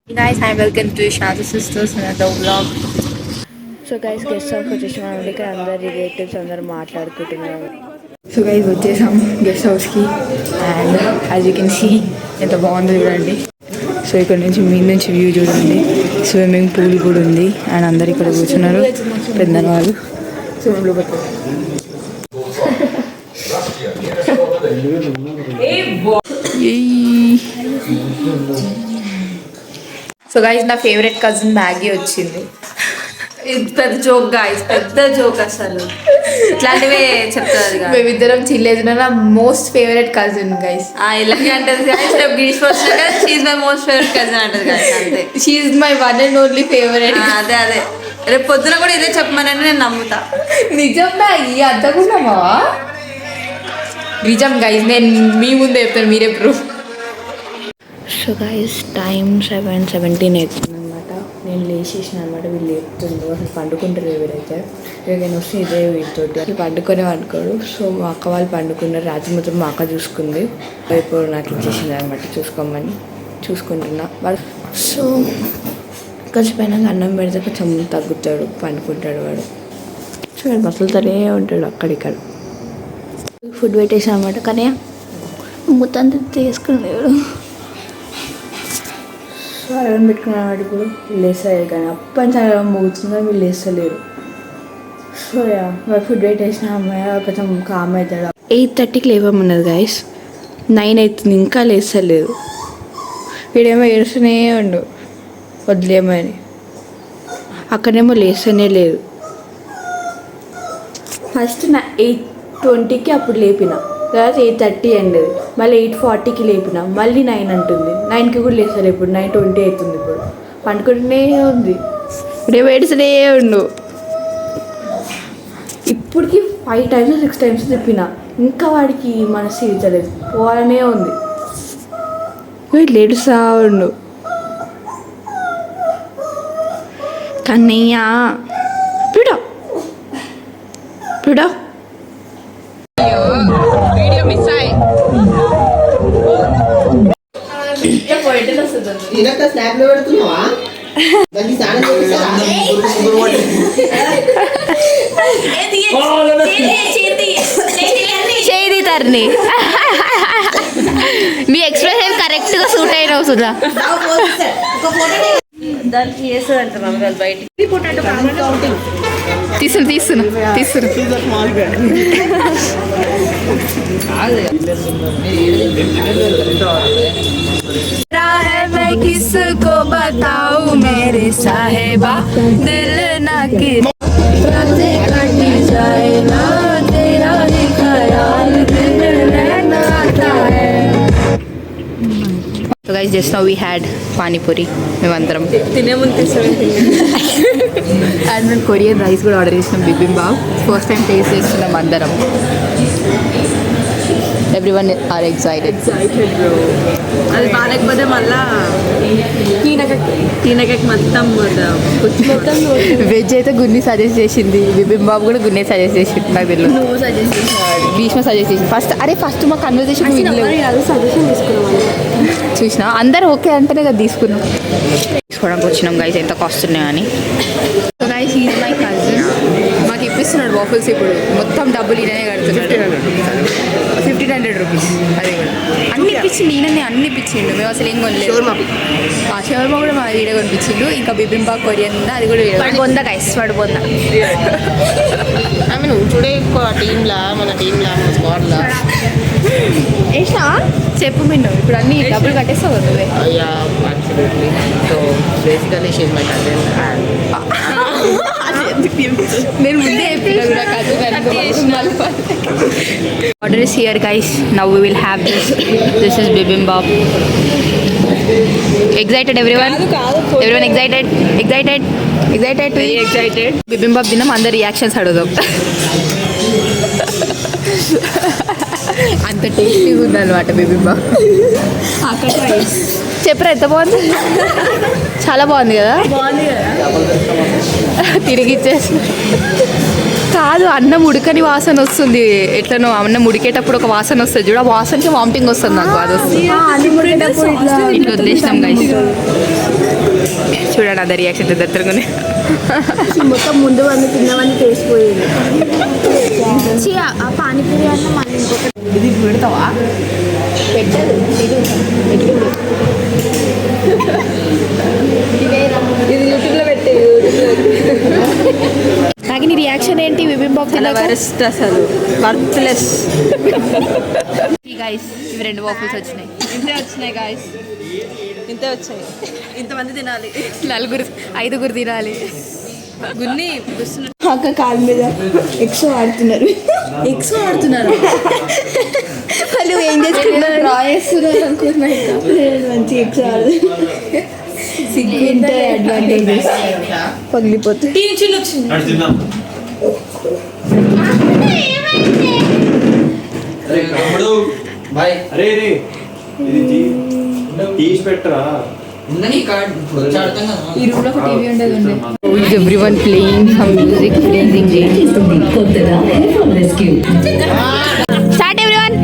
Hey guys, hi, welcome to Shanta Sisters another vlog. So guys guest హౌస్కి వచ్చేసి మనం ఇక్కడ అందరు రిలేటివ్స్ అందరు మాట్లాడుకుంటున్నారు. సో గైస్ వచ్చేసాం గెస్ట్ హౌస్కి and as you can see ఎంత బాగుందో చూడండి. సో ఇక్కడ నుంచి మీ నుంచి వ్యూ చూడండి. స్విమ్మింగ్ పూల్ కూడా ఉంది అండ్ అందరు ఇక్కడ కూర్చున్నారు పెద్దవాళ్ళు. స్విమ్మింగ్ పూల్ సో గైస్ నా ఫేవరెట్ కజిన్ మ్యాగీ వచ్చింది. పెద్ద జోక్ గాయస్, పెద్ద జోక్ అసలు ఇట్లాంటివే చెప్తుంది. మేమిద్దరం చిల్లేజ్ నా మోస్ట్ ఫేవరెట్ కజిన్ గైస్. ఇలాగే అంటది గాయస్. రేపు గ్రీష్మ వచ్చినాక she my most favourite cousin అంటది గాయస్. అంతే, she my one and only favourite. అదే అదే రేపు పొద్దున కూడా ఇదే చెప్పమని నేను నమ్ముతా. నిజంగా ఈ అద్దకున్నామా? నిజం గైస్, నేను మీ ముందే చెప్తాను, మీరే ప్రూఫ్. సో గైస్ టైం 7:17 అవుతుందన్నమాట. నేను లేచేసిన అనమాట. వీళ్ళు లేపుతుండ్రు, అసలు పండుకుంటారు ఎవరైతే. నేను వస్తే ఇదే వీటితోటి అసలు పండుకోడు. సో మా అక్క వాళ్ళు పండుకున్నారు. రాత్రి మొత్తం మా అక్క చూసుకుంది. ఇప్పుడు నాకు ఇచ్చేసింది అనమాట చూసుకోమని. చూసుకుంటున్నా వాడు. సో కొంచెం పైన అన్నం పెడితే కొంచెం తగ్గుతాడు, పండుకుంటాడు వాడు. సో వాడు మసలుతూనే ఉంటాడు అక్కడిక్కడ. ఫుడ్ పెట్టేసాను అనమాట. కానీ మొత్తం తీసుకునేవాడు. సో అలా పెట్టుకున్నాను వాడు. ఇప్పుడు లేస్తలేదు కానీ అప్పని చాలా మోగుతుంది, వీళ్ళు లేస్తలేరు. సో వాడు ఫుడ్ పెట్టేసిన అమ్మాయి కొంచెం కామ్ అవుతాడు. 8:30కి లేవమన్నది గైస్. 9 అవుతుంది ఇంకా లేస్తలేదు. వీడేమో ఏడుస్తూనే ఉండు వదిలేమని. అక్కడేమో లేస్తూనే లేదు. ఫస్ట్ 8:20కి అప్పుడు లేపిన, తర్వాత 8:30 అండేది. మళ్ళీ 8:40కి లేపిన, మళ్ళీ 9 అంటుంది. 9కి కూడా లేస్తారు. ఇప్పుడు 9:20 అవుతుంది. ఇప్పుడు పండుకుంటూనే ఉంది. ఇప్పుడేమో ఏడుస్తూనే ఉండు. ఇప్పటికి 5 times 6 times తిప్పిన, ఇంకా వాడికి మనసు తీర్చలేదు, పోవాలనే ఉంది. వీళ్ళు ఏడుస్తా ఉండు. కన్నయ్య పిడో పిడో చేయి తరని. మీ ఎక్స్ప్రెషన్ కరెక్ట్ గా సూట్ అయినావు సుధా. దానికి చేస్తుంది అంట మమ్మీ వాళ్ళు బయటికి. తీస్తున్నా किसको बताऊं मेरे साहेबा दिल ना की कट जाए ना तेरा ही ख्याल दिल रहना आता है. So guys, just now we had pani puri. మేమందరం తినే ముందు అండ్ మేము కొరియన్ రైస్ కూడా ఆర్డర్ చేసినాం. బిబింబాబ్ ఫస్ట్ టైం టేస్ట్ చేస్తున్నాం అందరం. Everyone are excited bro. అది బాగాలేకపోతే మళ్ళా తినకకి మొత్తం వెజ్ అయితే గున్ని సజెస్ట్ చేసింది. బిబింబాబ్ కూడా గున్నే సజెస్ట్ చేసింది. నాకు తెలియదు, భీష్మ సజెస్ట్ చేసింది. ఫస్ట్ మా కన్వర్జేషన్ సజెషన్ తీసుకున్నాం. చూసినా అందరూ ఓకే అంటేనే కదా తీసుకోవడానికి వచ్చినాం గైస్. ఎంత కాస్ట్ ఉన్నాయని. So guys is my cousin. మాకు ఇప్పిస్తున్నాడు వాఫల్స్. ఇప్పుడు మొత్తం డబ్బులు ఈయననే కడుతున్నాడు. 1,500 రూపీస్. అది కూడా అన్ని ఇప్పించిండు ఈయననే, అన్ని ఇప్పించిండు. మేము అసలు ఏం కొనలేదు. షవర్మా కూడా మా వీడియో కొనిపించిండు. ఇంకా బిబింబాబ్ కొరియన్ ఉంది, అది కూడా పొందా గైస్. వాడు పొందా. I mean, today team la, మన స్క్వాడ్లా వేసినా చెప్పు మిన్ను. ఇప్పుడు అన్ని డబ్బులు కట్టేస్తావు కదా నువ్వే. Yeah, absolutely. So basically she's my cousin and నేను ముందే చెప్పిన కూడా cousin. Order is here guys. Now we will have this is bibimbap. Excited everyone excited bibimbap తిన్నాం. అందరు రియాక్షన్స్ అడుగుదాం. అంత టేస్టీగా ఉందన్నమాట బిబింబాబ్. చెప్పరా ఎంత బాగుంది? చాలా బాగుంది కదా. తిరిగి ఇచ్చేసి కాదు, అన్నం ఉడకని వాసన వస్తుంది. ఎట్లనో అన్నం ఉడికేటప్పుడు ఒక వాసన వస్తుంది చూడ, ఆ వాసనకి వామిటింగ్ వస్తుంది నాకు. అది వస్తుంది. ఇట్లా వదిలేసినాం గైస్. చూడండి అదే రియాక్షన్ దగ్గరగానే మొత్తం ముందు వాళ్ళు తిన్నవన్నీ చేసిపోయేది ఆ పానీపూరి అన్న మళ్ళీ ఇంకొకటి ఇది పెడతావా పెట్టదు ఇది యూట్యూబ్లో పెట్టేది నాకు నీ రియాక్షన్ ఏంటి బిబింబాబ్ వరస్ట్ అసలు వర్త్లెస్. గైస్ ఇవి 2 వాఫల్స్ వచ్చినాయి. ఇంతే వచ్చినాయి గాయస్, ఇంతే వచ్చాయి. ఇంతమంది తినాలి, 5 తినాలి. గున్ని అక్క కాలు మీద ఎక్సో ఆడుతున్నారు వాళ్ళు ఏం చేసుకుంటున్నారు డ్రా చేస్తున్నారు అనుకున్నాను. మంచి ఎక్సో ఆడుతున్నారు. సిగ్గుంటే అడ్వాంటేజెస్ పగిలిపోతుంది. ఈ రూమ్ లో ఒక టీవీ ఉండదు. Everyone playing some music, playing games. Start everyone.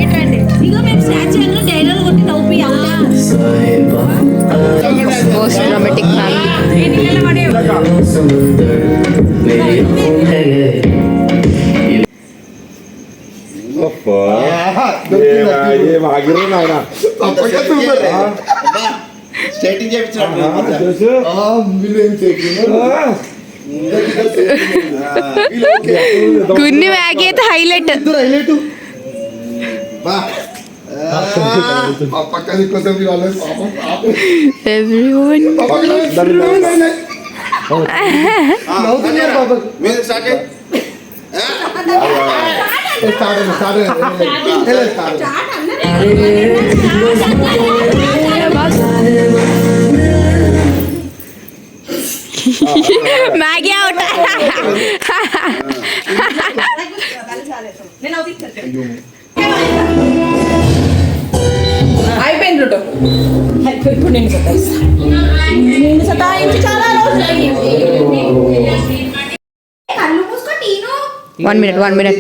Most dramatic family. Stating చేయించాడు గున్ని మ్యాగీ అయితే హైలైట్. Everyone Maggi out. అయిపోయింది లూటో. ఇప్పుడు నేను సతాయించి చాలా రోజులు. 1 minute.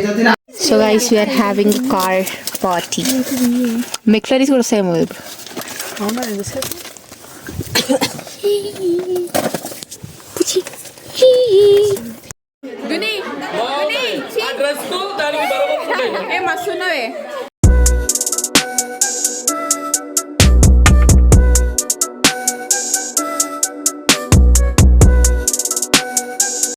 So guys, we are having a car party. McFlurries కూడా సేమ్ ఇప్పుడు. మస్తున్నావే